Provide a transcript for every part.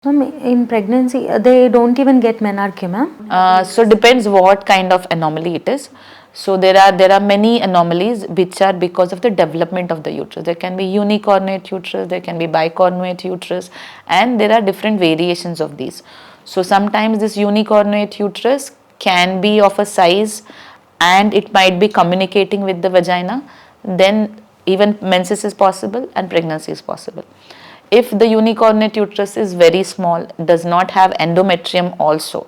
In pregnancy, they don't even get menarche, ma'am? So depends what kind of anomaly it is. So there are many anomalies which are because of the development of the uterus. There can be unicornuate uterus, there can be bicornuate uterus, and there are different variations of these. So sometimes this unicornuate uterus can be of a size and it might be communicating with the vagina, then even menses is possible and pregnancy is possible. If the unicornuate uterus is very small, does not have endometrium also,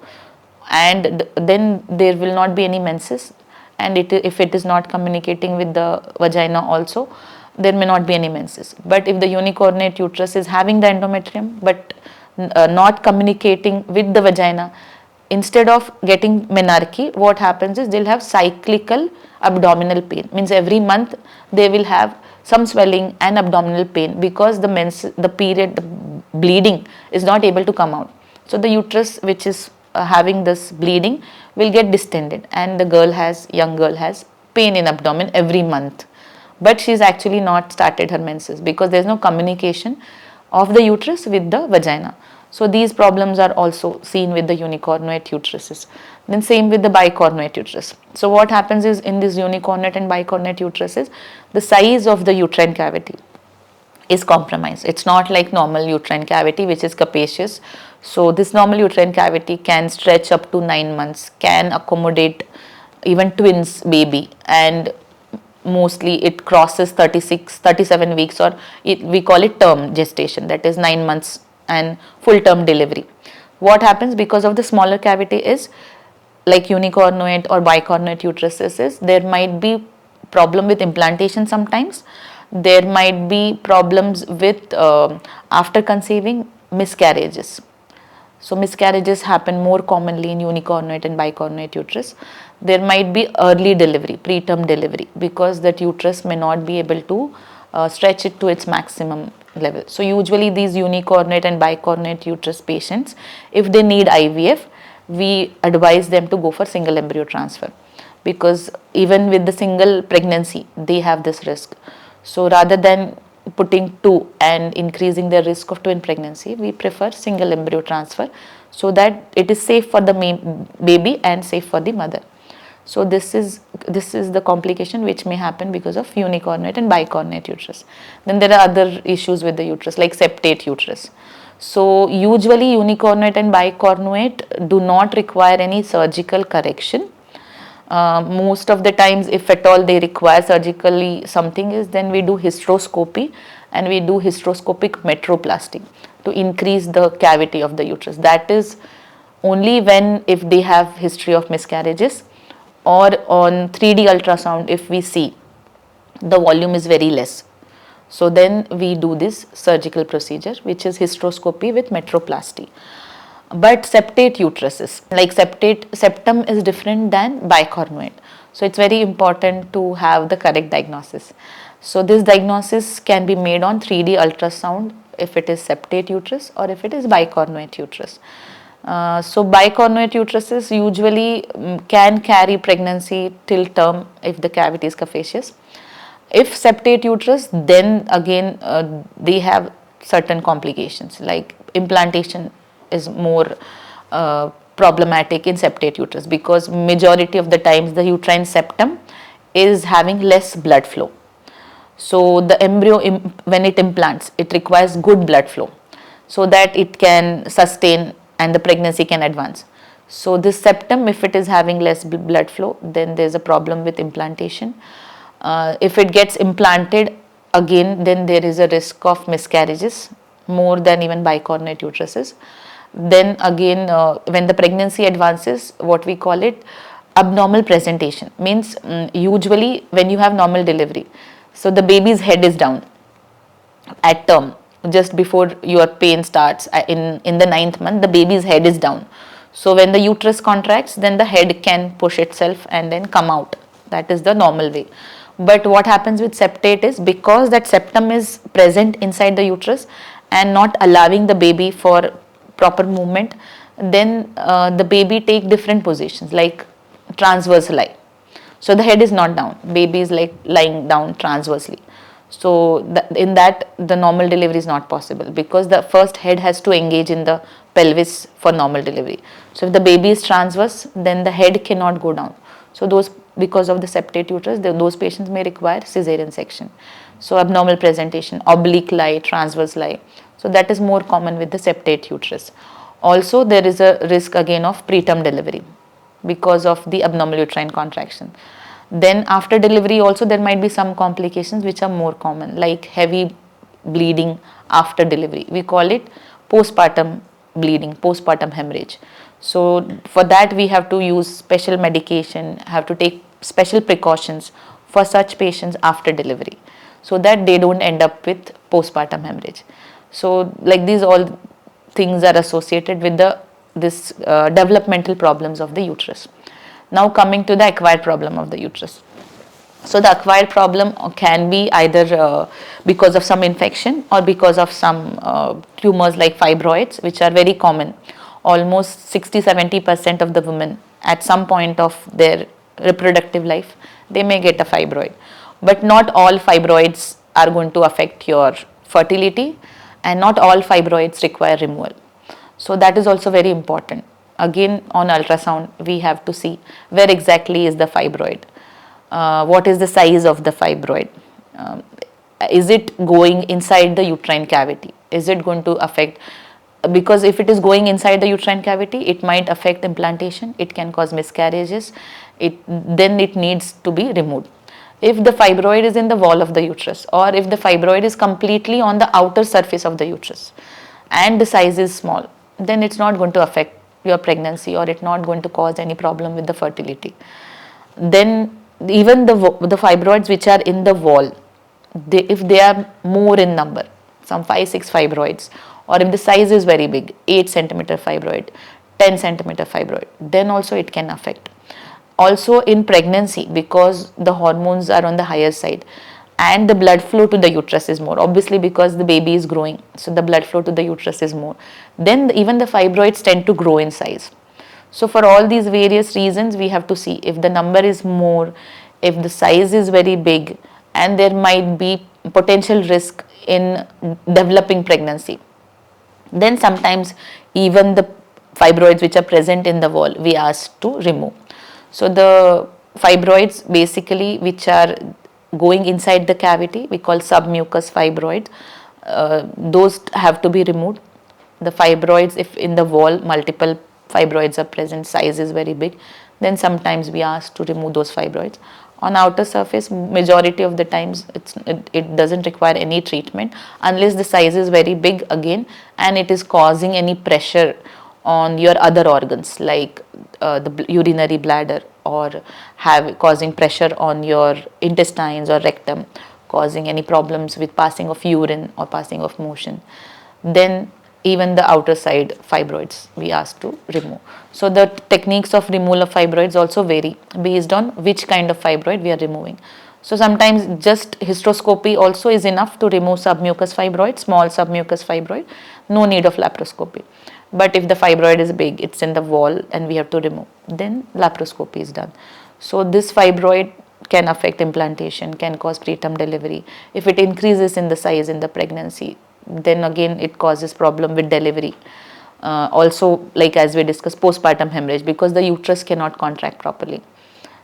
and then there will not be any menses, and if it is not communicating with the vagina also, there may not be any menses. But if the unicornuate uterus is having the endometrium but not communicating with the vagina, instead of getting menarche, what happens is they'll have cyclical abdominal pain. Means every month they will have some swelling and abdominal pain because the period, the bleeding is not able to come out. So the uterus which is having this bleeding will get distended, and the young girl has pain in abdomen every month, but she's actually not started her menses because there's no communication of the uterus with the vagina. So these problems are also seen with the unicornuate uteruses. Then same with the bicornuate uterus. So what happens is in this unicornuate and bicornuate uteruses, the size of the uterine cavity is compromised. It's not like normal uterine cavity which is capacious. So this normal uterine cavity can stretch up to 9 months, can accommodate even twins baby, and mostly it crosses 36 37 weeks, or we call it term gestation, that is 9 months and full term delivery. What happens because of the smaller cavity is, like unicornuate or bicornuate uteruses, is there might be problem with implantation sometimes. There might be problems with after conceiving miscarriages. So miscarriages happen more commonly in unicornuate and bicornuate uterus. There might be early delivery, preterm delivery, because that uterus may not be able to stretch it to its maximum level. So usually these unicornuate and bicornuate uterus patients, if they need IVF, we advise them to go for single embryo transfer, because even with the single pregnancy they have this risk. So rather than putting two and increasing the risk of twin pregnancy, we prefer single embryo transfer so that it is safe for the baby and safe for the mother. So this is the complication which may happen because of unicornuate and bicornuate uterus. Then there are other issues with the uterus like septate uterus. So usually unicornuate and bicornuate do not require any surgical correction. Most of the times, if at all they require surgically something, is then we do hysteroscopy, and we do hysteroscopic metroplasty to increase the cavity of the uterus. That is only when, if they have history of miscarriages, or on 3D ultrasound if we see the volume is very less. So then we do this surgical procedure, which is hysteroscopy with metroplasty. But septate uteruses, like septum is different than bicornuate. So it's very important to have the correct diagnosis. So this diagnosis can be made on 3D ultrasound if it is septate uterus or if it is bicornuate uterus. So bicornuate uteruses usually can carry pregnancy till term if the cavity is capacious. If septate uterus, then again they have certain complications, like implantation is more problematic in septate uterus, because majority of the times the uterine septum is having less blood flow. So the embryo, when it implants, it requires good blood flow so that it can sustain and the pregnancy can advance. So this septum, if it is having less blood flow, then there's a problem with implantation. If it gets implanted again, then there is a risk of miscarriages more than even bicornuate uteruses. Then again, when the pregnancy advances, what we call it abnormal presentation, means usually when you have normal delivery, so the baby's head is down at term, just before your pain starts in the 9th month, the baby's head is down. So when the uterus contracts, then the head can push itself and then come out. That is the normal way. But what happens with septate is, because that septum is present inside the uterus and not allowing the baby for proper movement, then the baby take different positions like transverse lie. So the head is not down, baby is like lying down transversely. So in that, the normal delivery is not possible because the first head has to engage in the pelvis for normal delivery. So if the baby is transverse, then the head cannot go down. So those, because of the septate uterus, those patients may require cesarean section. So abnormal presentation, oblique lie, transverse lie. So that is more common with the septate uterus. Also, there is a risk again of preterm delivery because of the abnormal uterine contraction. Then after delivery also there might be some complications which are more common, like heavy bleeding after delivery. We call it postpartum bleeding, postpartum hemorrhage. So for that we have to use special medication, have to take special precautions for such patients after delivery so that they don't end up with postpartum hemorrhage. So like these all things are associated with the this developmental problems of the uterus. Now coming to the acquired problem of the uterus. So the acquired problem can be either because of some infection or because of some tumors like fibroids, which are very common. Almost 60-70% of the women at some point of their reproductive life, they may get a fibroid. But not all fibroids are going to affect your fertility, and not all fibroids require removal. So that is also very important. Again, on ultrasound, we have to see where exactly is the fibroid. What is the size of the fibroid? Um, is it going inside the uterine cavity? Is it going to affect? Because if it is going inside the uterine cavity, it might affect implantation. It can cause miscarriages. Then it needs to be removed. If the fibroid is in the wall of the uterus, or if the fibroid is completely on the outer surface of the uterus and the size is small, then it's not going to affect your pregnancy, or it's not going to cause any problem with the fertility. Then even the fibroids which are in the wall, if they are more in number, some 5-6 fibroids, or if the size is very big, 8 centimeter fibroid, 10 centimeter fibroid, then also it can affect. Also in pregnancy, because the hormones are on the higher side and the blood flow to the uterus is more, obviously because the baby is growing, so the blood flow to the uterus is more, then even the fibroids tend to grow in size. So for all these various reasons, we have to see if the number is more, if the size is very big, and there might be potential risk in developing pregnancy. Then sometimes even the fibroids which are present in the wall, we ask to remove. So the fibroids basically which are going inside the cavity, we call submucous fibroids, those have to be removed. The fibroids, if in the wall multiple fibroids are present, size is very big, then sometimes we ask to remove those fibroids. On outer surface, majority of the times it doesn't require any treatment unless the size is very big again and it is causing any pressure on your other organs like the urinary bladder, or causing pressure on your intestines or rectum, causing any problems with passing of urine or passing of motion. Then even the outer side fibroids we ask to remove. So the techniques of removal of fibroids also vary based on which kind of fibroid we are removing. So sometimes just hysteroscopy also is enough to remove submucous fibroid, small submucous fibroid, no need of laparoscopy. But if the fibroid is big, it's in the wall and we have to remove, then laparoscopy is done. So this fibroid can affect implantation, can cause preterm delivery. If it increases in the size in the pregnancy, then again it causes problem with delivery. Also, like as we discussed, postpartum hemorrhage, because the uterus cannot contract properly.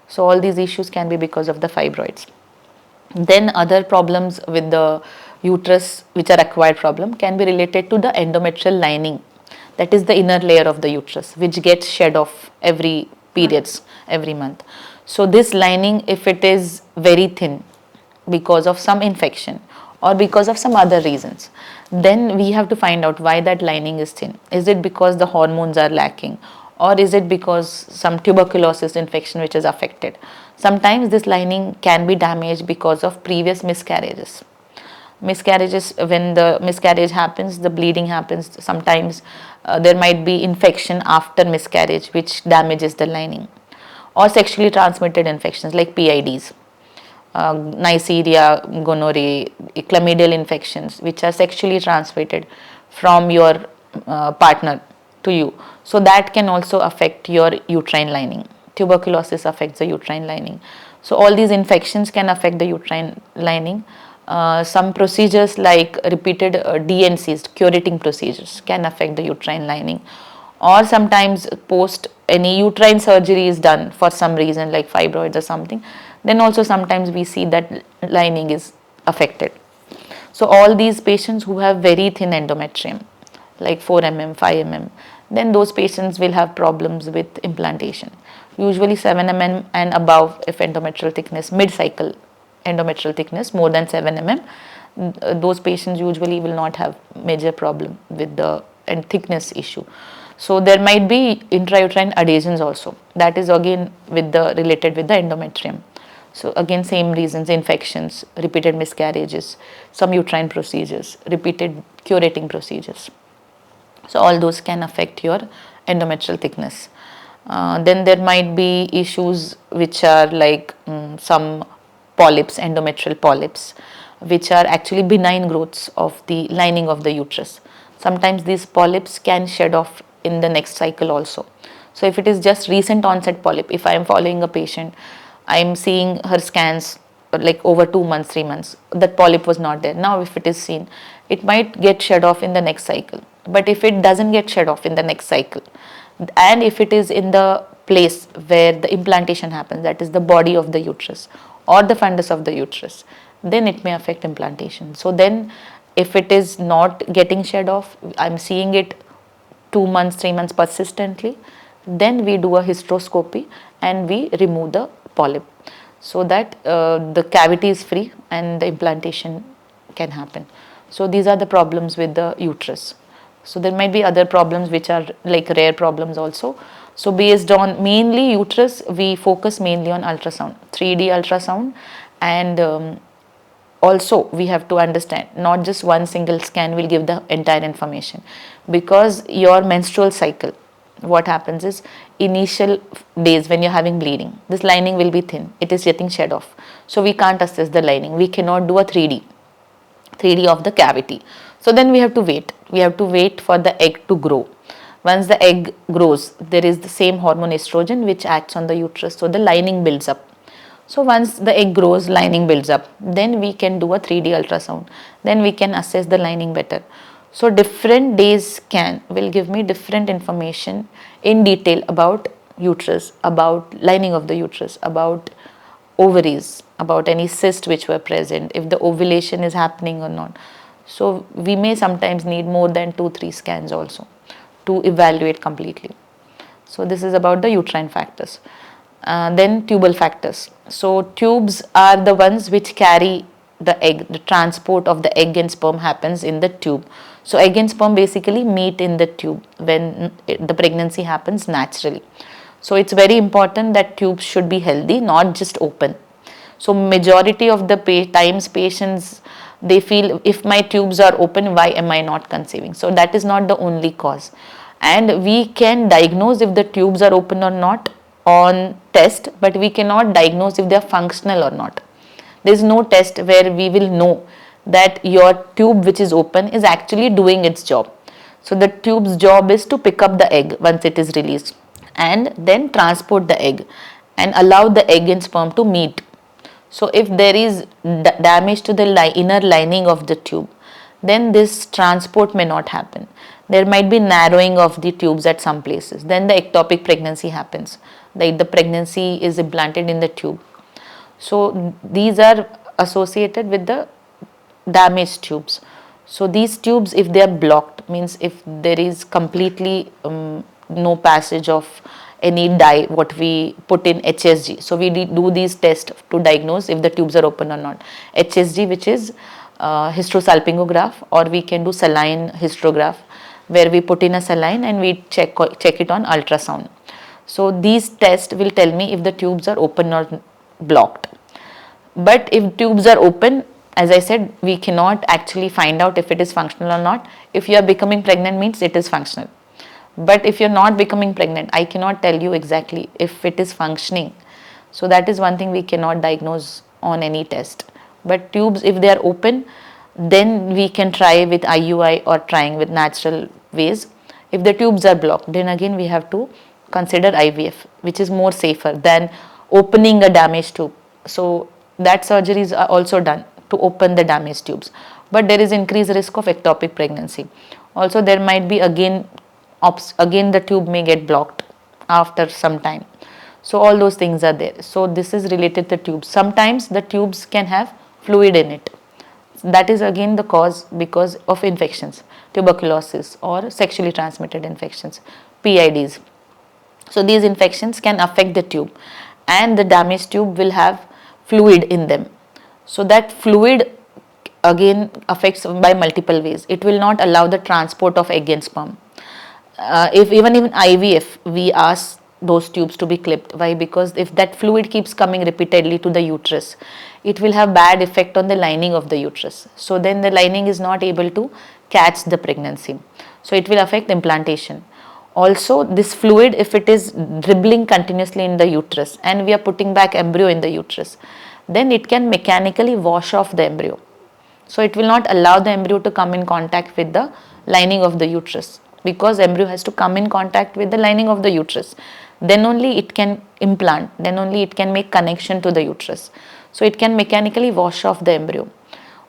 So all these issues can be because of the fibroids. Then other problems with the uterus which are acquired problem can be related to the endometrial lining, that is the inner layer of the uterus, which gets shed off every periods, every month. So this lining, if it is very thin because of some infection or because of some other reasons, then we have to find out why that lining is thin. Is it because the hormones are lacking, or is it because some tuberculosis infection which is affected? Sometimes this lining can be damaged because of previous miscarriages. Miscarriages, when the miscarriage happens, the bleeding happens. Sometimes there might be infection after miscarriage which damages the lining, or sexually transmitted infections like PIDs, Neisseria, gonorrhea, chlamydial infections which are sexually transmitted from your partner to you. So that can also affect your uterine lining. Tuberculosis affects the uterine lining. So all these infections can affect the uterine lining. Some procedures like repeated DNCs, curating procedures, can affect the uterine lining. Or sometimes post any uterine surgery is done for some reason like fibroids or something, then also sometimes we see that lining is affected. So all these patients who have very thin endometrium, like 4 mm, 5 mm, then those patients will have problems with implantation. Usually 7 mm and above, if endometrial thickness, mid-cycle endometrial thickness more than 7 mm, those patients usually will not have major problem with the and thickness issue. So there might be intrauterine adhesions also. That is again with the related with the endometrium. So again same reasons, infections, repeated miscarriages, some uterine procedures, repeated curating procedures. So all those can affect your endometrial thickness. Then there might be issues which are like some polyps, endometrial polyps, which are actually benign growths of the lining of the uterus. Sometimes these polyps can shed off in the next cycle also. So if it is just recent onset polyp, if I am following a patient, I am seeing her scans like over 2 months, 3 months, that polyp was not there. Now if it is seen, it might get shed off in the next cycle. But if it doesn't get shed off in the next cycle, and if it is in the place where the implantation happens, that is the body of the uterus or the fundus of the uterus, then it may affect implantation. So then if it is not getting shed off, I'm seeing it 2 months, 3 months persistently, then we do a hysteroscopy and we remove the polyp so that the cavity is free and the implantation can happen. So these are the problems with the uterus. So there might be other problems which are like rare problems also. So based on mainly uterus, we focus mainly on ultrasound, 3D ultrasound, and also we have to understand not just one single scan will give the entire information, because your menstrual cycle, what happens is initial days when you're having bleeding, this lining will be thin, it is getting shed off, so we can't assess the lining, we cannot do a 3D of the cavity. So then we have to wait for the egg to grow. Once the egg grows, there is the same hormone estrogen which acts on the uterus, so the lining builds up. So once the egg grows, lining builds up, then we can do a 3D ultrasound. Then we can assess the lining better. So different days scan will give me different information in detail about uterus, about lining of the uterus, about ovaries, about any cyst which were present, if the ovulation is happening or not. So we may sometimes need more than 2-3 scans also to evaluate completely. So this is about the uterine factors. Then tubal factors. So tubes are the ones which carry the egg. The transport of the egg and sperm happens in the tube. So egg and sperm basically meet in the tube when the pregnancy happens naturally. So it's very important that tubes should be healthy, not just open. So majority of the times patients, they feel if my tubes are open, why am I not conceiving? So that is not the only cause. And we can diagnose if the tubes are open or not on test, but we cannot diagnose if they are functional or not. There is no test where we will know that your tube which is open is actually doing its job. So the tube's job is to pick up the egg once it is released and then transport the egg and allow the egg and sperm to meet. So if there is damage to the inner lining of the tube, then this transport may not happen. There might be narrowing of the tubes at some places. Then the ectopic pregnancy happens. The pregnancy is implanted in the tube. So these are associated with the damaged tubes. So these tubes, if they are blocked, means if there is completely no passage of any dye, what we put in HSG. So we do these tests to diagnose if the tubes are open or not. HSG, which is hysterosalpingograph, or we can do saline hysterograph, where we put in a saline and we check it on ultrasound. So these tests will tell me if the tubes are open or blocked. But if tubes are open, as I said, we cannot actually find out if it is functional or not. If you are becoming pregnant, means it is functional. But if you're not becoming pregnant, I cannot tell you exactly if it is functioning. So that is one thing we cannot diagnose on any test. But tubes, if they are open, then we can try with IUI or trying with natural ways. If the tubes are blocked, then again we have to consider IVF, which is more safer than opening a damaged tube. So that surgeries are also done to open the damaged tubes. But there is increased risk of ectopic pregnancy. Also, there might be again the tube may get blocked after some time. So all those things are there. So this is related to tubes. Sometimes the tubes can have fluid in it. That is again the cause because of infections, tuberculosis or sexually transmitted infections, PIDs. So these infections can affect the tube, and the damaged tube will have fluid in them. So that fluid again affects by multiple ways. It will not allow the transport of egg and sperm. If even in IVF, we ask those tubes to be clipped. Why? Because if that fluid keeps coming repeatedly to the uterus, it will have bad effect on the lining of the uterus. So then the lining is not able to catch the pregnancy. So it will affect implantation. Also, this fluid, if it is dribbling continuously in the uterus and we are putting back embryo in the uterus, then it can mechanically wash off the embryo. So it will not allow the embryo to come in contact with the lining of the uterus, because embryo has to come in contact with the lining of the uterus. Then only it can implant, then only it can make connection to the uterus. So it can mechanically wash off the embryo.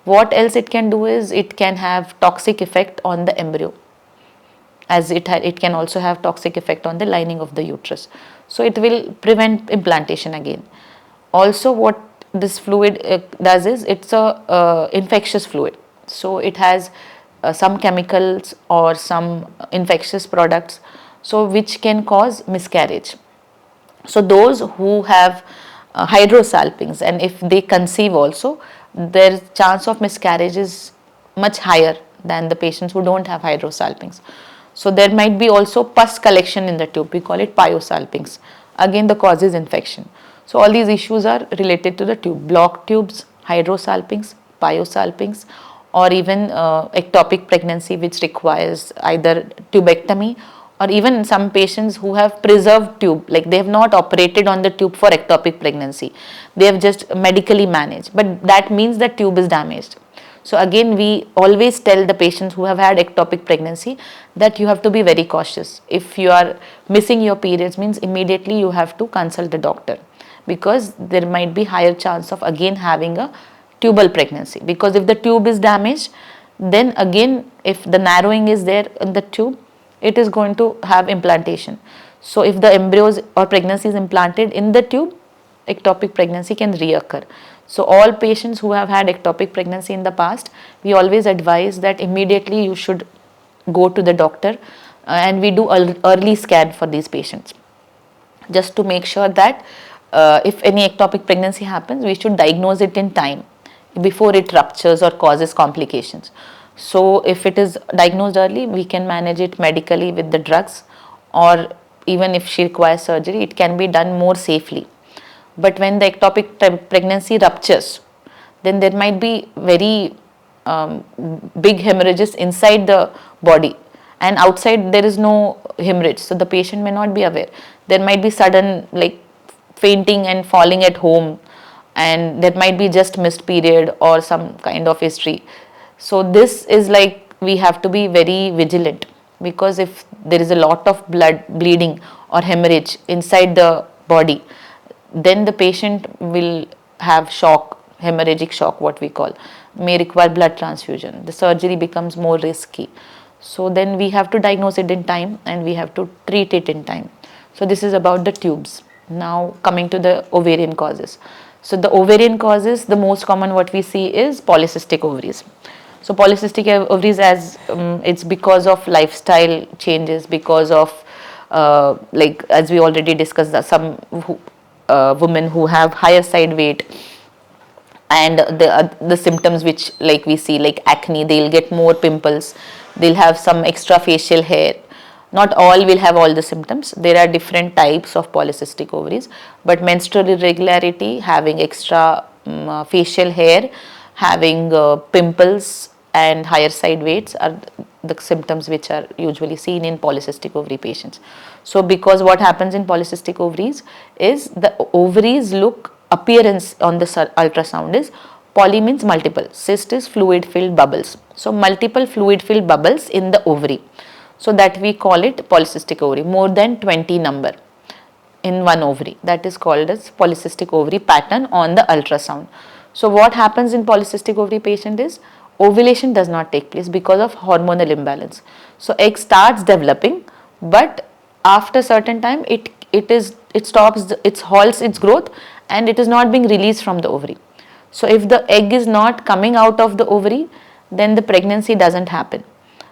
What else it can do is it can have toxic effect on the embryo, as it can also have toxic effect on the lining of the uterus. So it will prevent implantation again. Also, what this fluid does is it's a infectious fluid. So it has some chemicals or some infectious products, so which can cause miscarriage. So those who have hydrosalpinx, and if they conceive also, their chance of miscarriage is much higher than the patients who don't have hydrosalpinx. So there might be also pus collection in the tube. We call it pyosalpinx. Again, the cause is infection. So all these issues are related to the tube. Blocked tubes, hydrosalpinx, pyosalpinx, or even ectopic pregnancy, which requires either tubectomy, or even some patients who have preserved tube, like they have not operated on the tube for ectopic pregnancy. They have just medically managed, but that means the tube is damaged. So again, we always tell the patients who have had ectopic pregnancy that you have to be very cautious. If you are missing your periods, means immediately you have to consult the doctor, because there might be higher chance of again having a tubal pregnancy. Because if the tube is damaged, then again if the narrowing is there in the tube, it is going to have implantation. So if the embryos or pregnancy is implanted in the tube, ectopic pregnancy can reoccur. So all patients who have had ectopic pregnancy in the past, we always advise that immediately you should go to the doctor, and we do early scan for these patients, just to make sure that if any ectopic pregnancy happens, we should diagnose it in time before it ruptures or causes complications. So if it is diagnosed early, we can manage it medically with the drugs, or even if she requires surgery, it can be done more safely. But when the ectopic pregnancy ruptures, then there might be very big hemorrhages inside the body, and outside there is no hemorrhage, so the patient may not be aware. There might be sudden like fainting and falling at home, and there might be just missed period or some kind of history. So this is like we have to be very vigilant, because if there is a lot of blood bleeding or hemorrhage inside the body, then the patient will have shock, hemorrhagic shock, what we call, may require blood transfusion. The surgery becomes more risky. So then we have to diagnose it in time, and we have to treat it in time. So this is about the tubes. Now coming to the ovarian causes. So the ovarian causes, the most common what we see is polycystic ovaries. So polycystic ovaries, as it's because of lifestyle changes, because of like as we already discussed, some women who have higher side weight, and the symptoms which like we see, like acne, they'll get more pimples, they'll have some extra facial hair. Not all will have all the symptoms. There are different types of polycystic ovaries, but menstrual irregularity, having extra facial hair, having pimples and higher side weights are the symptoms which are usually seen in polycystic ovary patients. So because what happens in polycystic ovaries is the ovaries look, appearance on the ultrasound is, poly means multiple, cyst is fluid filled bubbles. So multiple fluid filled bubbles in the ovary. So that we call it polycystic ovary, more than 20 number in one ovary. That is called as polycystic ovary pattern on the ultrasound. So what happens in polycystic ovary patient is ovulation does not take place because of hormonal imbalance. So egg starts developing, but after certain time it stops, it halts its growth, and it is not being released from the ovary. So if the egg is not coming out of the ovary, then the pregnancy doesn't happen,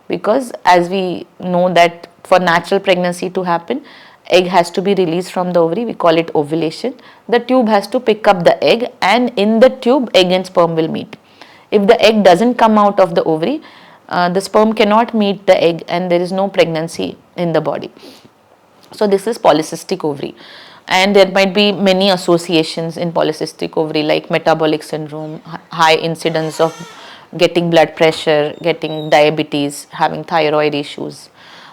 because as we know that for natural pregnancy to happen, egg has to be released from the ovary, we call it ovulation. The tube has to pick up the egg, and in the tube egg and sperm will meet. If the egg doesn't come out of the ovary, the sperm cannot meet the egg and there is no pregnancy in the body. So this is polycystic ovary, and there might be many associations in polycystic ovary like metabolic syndrome, high incidence of getting blood pressure, getting diabetes, having thyroid issues.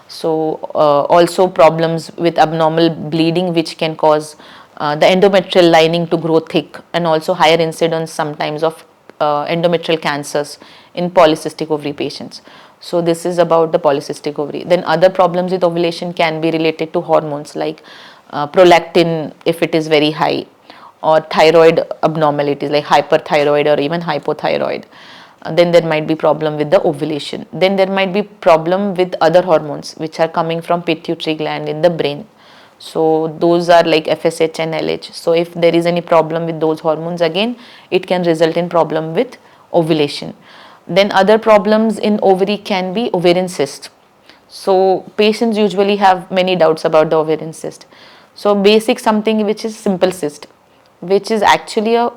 So also problems with abnormal bleeding, which can cause the endometrial lining to grow thick, and also higher incidence sometimes of endometrial cancers in polycystic ovary patients. So this is about the polycystic ovary. Then other problems with ovulation can be related to hormones like prolactin if it is very high, or thyroid abnormalities like hyperthyroid or even hypothyroid. Then there might be problem with the ovulation. Then there might be problem with other hormones which are coming from pituitary gland in the brain. So those are like FSH and LH. So if there is any problem with those hormones, again it can result in problem with ovulation. Then other problems in ovary can be ovarian cyst. So patients usually have many doubts about the ovarian cyst. So basic something which is simple cyst, which is actually a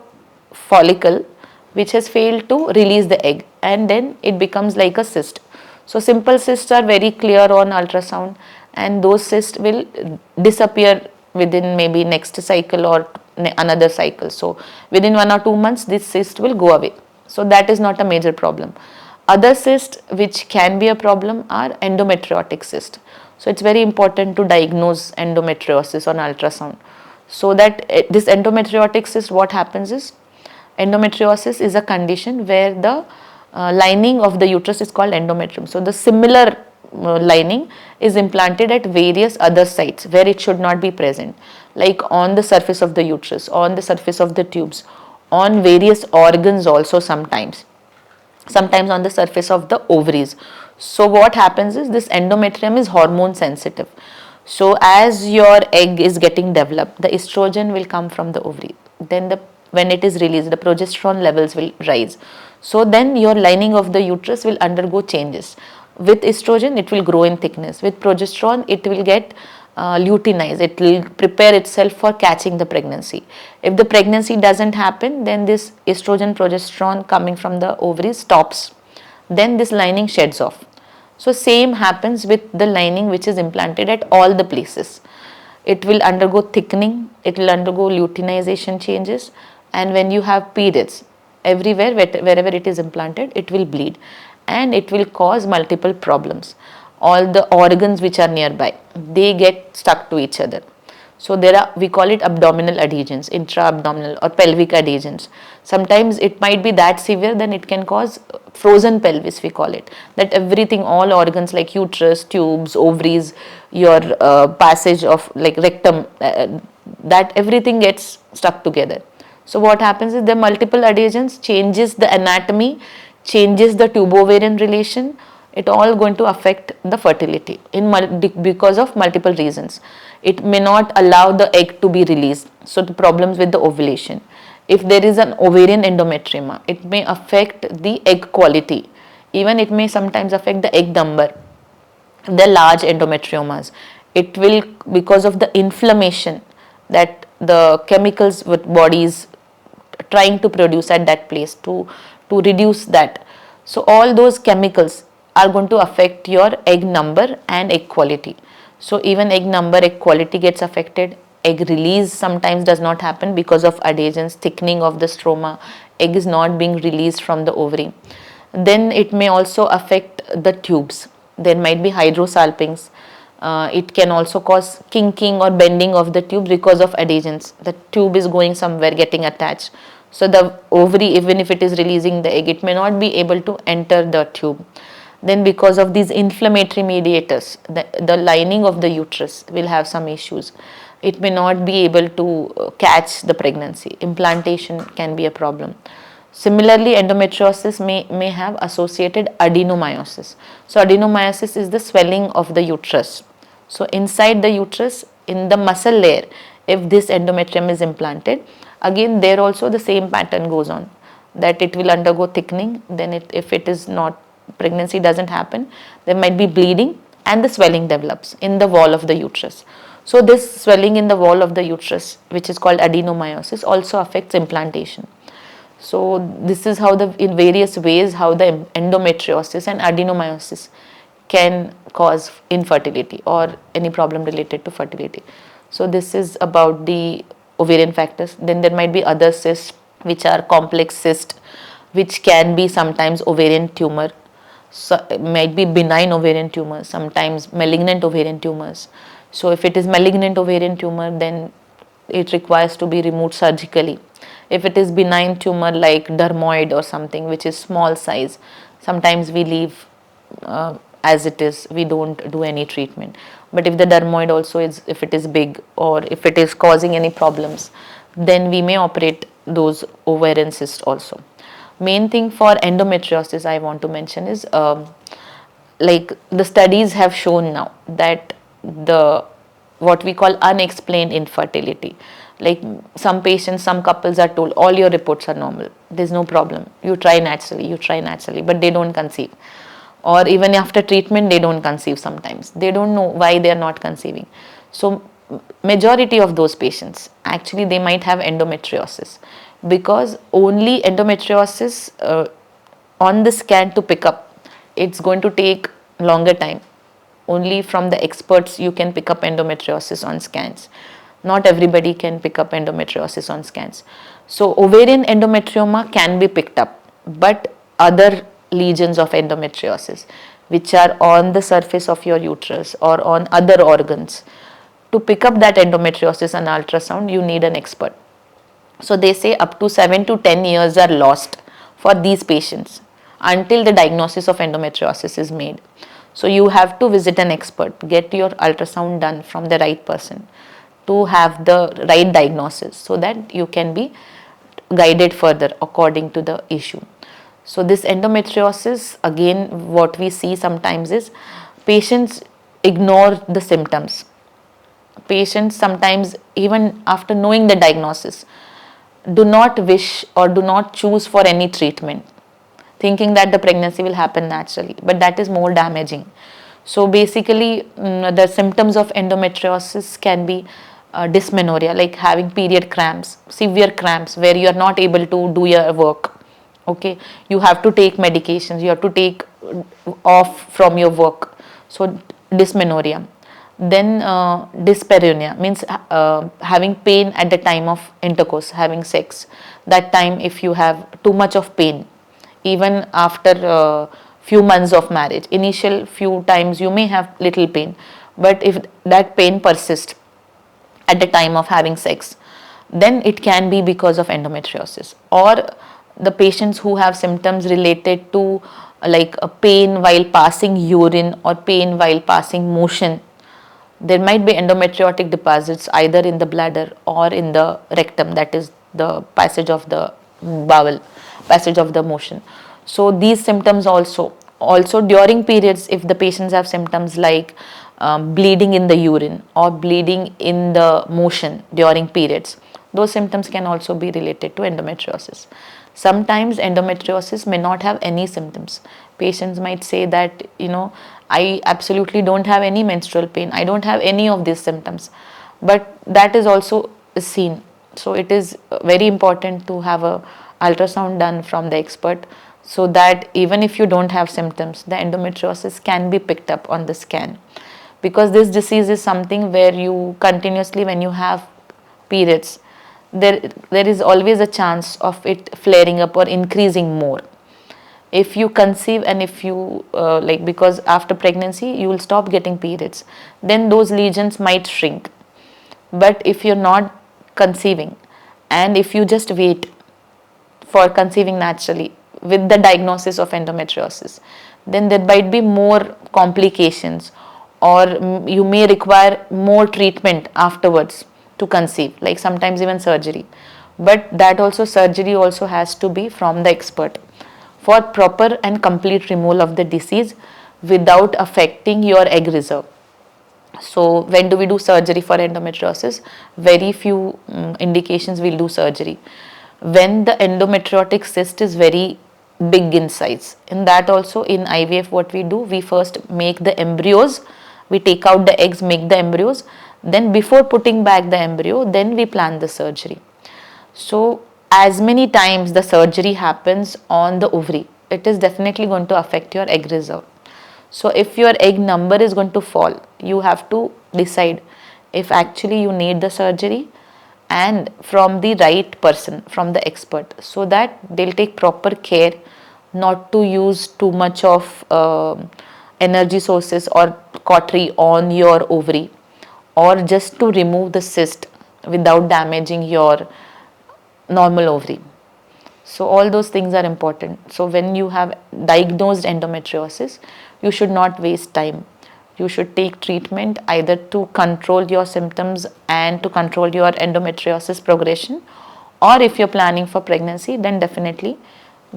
follicle which has failed to release the egg, and then it becomes like a cyst. So simple cysts are very clear on ultrasound, and those cysts will disappear within maybe next cycle or another cycle. So within 1 or 2 months this cyst will go away. So that is not a major problem. Other cysts which can be a problem are endometriotic cyst. So it's very important to diagnose endometriosis on ultrasound. So that this endometriotic cyst, what happens is, endometriosis is a condition where the lining of the uterus is called endometrium. So the similar lining is implanted at various other sites where it should not be present, like on the surface of the uterus, on the surface of the tubes, on various organs also sometimes on the surface of the ovaries. So what happens is, this endometrium is hormone sensitive. So as your egg is getting developed, the estrogen will come from the ovary. Then when it is released, the progesterone levels will rise. So then your lining of the uterus will undergo changes. With estrogen, it will grow in thickness. With progesterone, it will get luteinized. It will prepare itself for catching the pregnancy. If the pregnancy doesn't happen, then this estrogen progesterone coming from the ovaries stops. Then this lining sheds off. So same happens with the lining which is implanted at all the places. It will undergo thickening, it will undergo luteinization changes, and when you have periods, everywhere wherever it is implanted, it will bleed, and it will cause multiple problems. All the organs which are nearby, they get stuck to each other. So we call it abdominal adhesions, intra-abdominal or pelvic adhesions. Sometimes it might be that severe, then it can cause frozen pelvis, we call it. That everything, all organs like uterus, tubes, ovaries, your passage of like rectum, that everything gets stuck together. So what happens is, the multiple adhesions changes the anatomy, changes the tube-ovarian relation. It all going to affect the fertility because of multiple reasons. It may not allow the egg to be released. So the problems with the ovulation. If there is an ovarian endometrioma, it may affect the egg quality. Even it may sometimes affect the egg number. The large endometriomas, it will, because of the inflammation that the chemicals with bodies trying to produce at that place to reduce that. So all those chemicals are going to affect your egg number and egg quality. So even egg number, egg quality gets affected. Egg release sometimes does not happen because of adhesions, thickening of the stroma. Egg is not being released from the ovary. Then it may also affect the tubes. There might be hydrosalpinx. It can also cause kinking or bending of the tube because of adhesions. The tube is going somewhere, getting attached. So the ovary, even if it is releasing the egg, it may not be able to enter the tube. Then because of these inflammatory mediators, the lining of the uterus will have some issues. it may not be able to catch the pregnancy. Implantation can be a problem. Similarly, endometriosis may have associated adenomyosis. So adenomyosis is the swelling of the uterus. So inside the uterus, in the muscle layer, if this endometrium is implanted, again there also the same pattern goes on, that it will undergo thickening. Then if it is not, pregnancy doesn't happen, there might be bleeding and the swelling develops in the wall of the uterus. So this swelling in the wall of the uterus, which is called adenomyosis, also affects implantation. So this is how in various ways how the endometriosis and adenomyosis can cause infertility or any problem related to fertility. So this is about the ovarian factors. Then there might be other cysts, which are complex cysts, which can be sometimes ovarian tumor, so it might be benign ovarian tumors, sometimes malignant ovarian tumors. So if it is malignant ovarian tumor, then it requires to be removed surgically. If it is benign tumor like dermoid or something which is small size, sometimes we leave as it is, we don't do any treatment. But if the dermoid also is, if it is big or if it is causing any problems, then we may operate those ovarian cysts also. Main thing for endometriosis I want to mention is like the studies have shown now that the what we call unexplained infertility, like some patients, some couples are told all your reports are normal, there's no problem, you try naturally, but they don't conceive. Or even after treatment they don't conceive, sometimes they don't know why they are not conceiving. So majority of those patients actually they might have endometriosis, because only endometriosis on the scan to pick up, it's going to take longer time. Only from the experts you can pick up endometriosis on scans. Not everybody can pick up endometriosis on scans. So ovarian endometrioma can be picked up, but other lesions of endometriosis which are on the surface of your uterus or on other organs, to pick up that endometriosis on ultrasound you need an expert. So they say up to 7 to 10 years are lost for these patients until the diagnosis of endometriosis is made. So you have to visit an expert, get your ultrasound done from the right person to have the right diagnosis, so that you can be guided further according to the issue. So this endometriosis, again what we see sometimes is patients ignore the symptoms. Patients sometimes, even after knowing the diagnosis, do not wish or do not choose for any treatment, thinking that the pregnancy will happen naturally, but that is more damaging. So basically, the symptoms of endometriosis can be dysmenorrhea, like having period cramps, severe cramps where you are not able to do your work. Okay, you have to take medications, you have to take off from your work. So dysmenorrhea. Then dyspareunia means having pain at the time of intercourse, having sex. That time, if you have too much of pain, even after few months of marriage, initial few times you may have little pain, but if that pain persists at the time of having sex, then it can be because of endometriosis. Or the patients who have symptoms related to like a pain while passing urine or pain while passing motion, there might be endometriotic deposits either in the bladder or in the rectum, that is the passage of the bowel, passage of the motion. So these symptoms also during periods, if the patients have symptoms like bleeding in the urine or bleeding in the motion during periods, those symptoms can also be related to endometriosis. Sometimes endometriosis may not have any symptoms. Patients might say that, I absolutely don't have any menstrual pain, I don't have any of these symptoms, but that is also seen. So it is very important to have a ultrasound done from the expert, so that even if you don't have symptoms, the endometriosis can be picked up on the scan. Because this disease is something where you continuously, when you have periods, there is always a chance of it flaring up or increasing more. If you conceive and if you because after pregnancy you will stop getting periods, then those lesions might shrink. But if you're not conceiving and if you just wait for conceiving naturally with the diagnosis of endometriosis, then there might be more complications, or you may require more treatment afterwards to conceive, like sometimes even surgery. But that also, surgery also has to be from the expert for proper and complete removal of the disease without affecting your egg reserve. So when do we do surgery for endometriosis? Very few indications we'll do surgery. When the endometriotic cyst is very big in size. In that also, in IVF, what we do, we first make the embryos, we take out the eggs, make the embryos, then before putting back the embryo, then we plan the surgery. So as many times the surgery happens on the ovary, it is definitely going to affect your egg reserve. So if your egg number is going to fall, you have to decide if actually you need the surgery, and from the right person, from the expert, so that they'll take proper care not to use too much of energy sources or cautery on your ovary, or just to remove the cyst without damaging your normal ovary. So all those things are important. So when you have diagnosed endometriosis, you should not waste time. You should take treatment either to control your symptoms and to control your endometriosis progression, or if you're planning for pregnancy, then definitely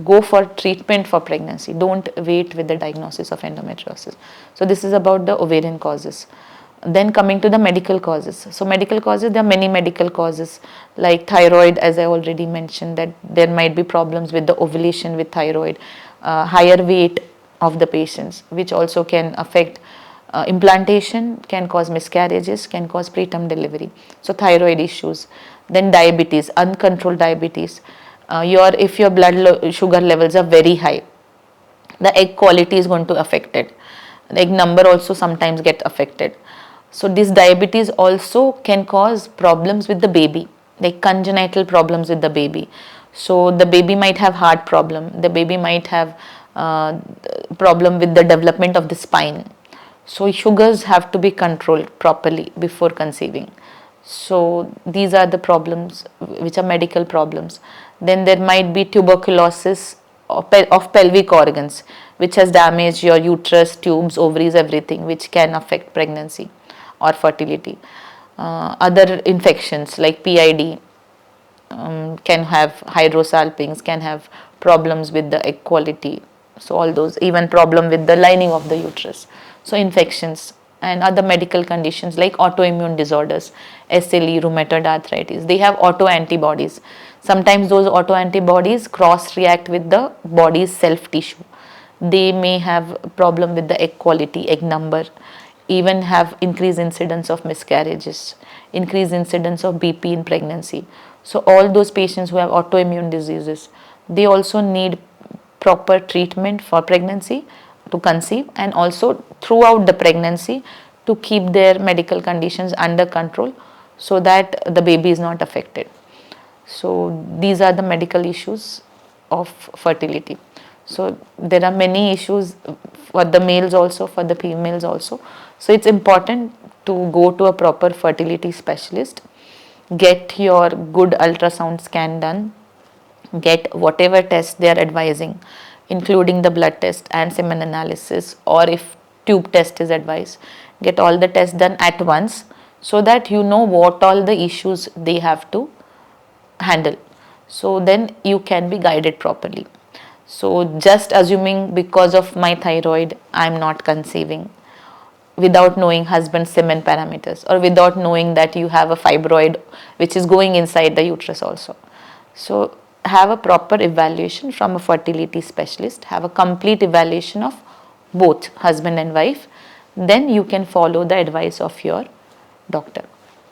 go for treatment for pregnancy. Don't wait with the diagnosis of endometriosis. So this is about the ovarian causes. Then coming to the medical causes. So medical causes, there are many medical causes like thyroid, as I already mentioned, that there might be problems with the ovulation with thyroid, higher weight of the patients, which also can affect implantation, can cause miscarriages, can cause preterm delivery. So thyroid issues. Then diabetes, uncontrolled diabetes. If your blood sugar levels are very high, the egg quality is going to affect it. The egg number also sometimes get affected. So this diabetes also can cause problems with the baby, like congenital problems with the baby. So the baby might have heart problem, the baby might have problem with the development of the spine. So sugars have to be controlled properly before conceiving. So these are the problems which are medical problems. Then there might be tuberculosis of pelvic organs, which has damaged your uterus, tubes, ovaries, everything, which can affect pregnancy or fertility. Other infections like PID can have hydrosalpinx, can have problems with the egg quality. So all those, even problem with the lining of the uterus. So infections and other medical conditions like autoimmune disorders, SLE, rheumatoid arthritis, they have autoantibodies. Sometimes those autoantibodies cross react with the body's self tissue. They may have problem with the egg quality, egg number, even have increased incidence of miscarriages, increased incidence of BP in pregnancy. So all those patients who have autoimmune diseases, they also need proper treatment for pregnancy to conceive, and also throughout the pregnancy to keep their medical conditions under control so that the baby is not affected. So these are the medical issues of fertility. So there are many issues for the males also, for the females also. So it's important to go to a proper fertility specialist, get your good ultrasound scan done, get whatever test they are advising, including the blood test and semen analysis, or if tube test is advised, get all the tests done at once so that you know what all the issues they have to handle. So then you can be guided properly. So just assuming because of my thyroid I'm not conceiving, without knowing husband's semen parameters, or without knowing that you have a fibroid which is going inside the uterus also. So have a proper evaluation from a fertility specialist, have a complete evaluation of both husband and wife, then you can follow the advice of your doctor.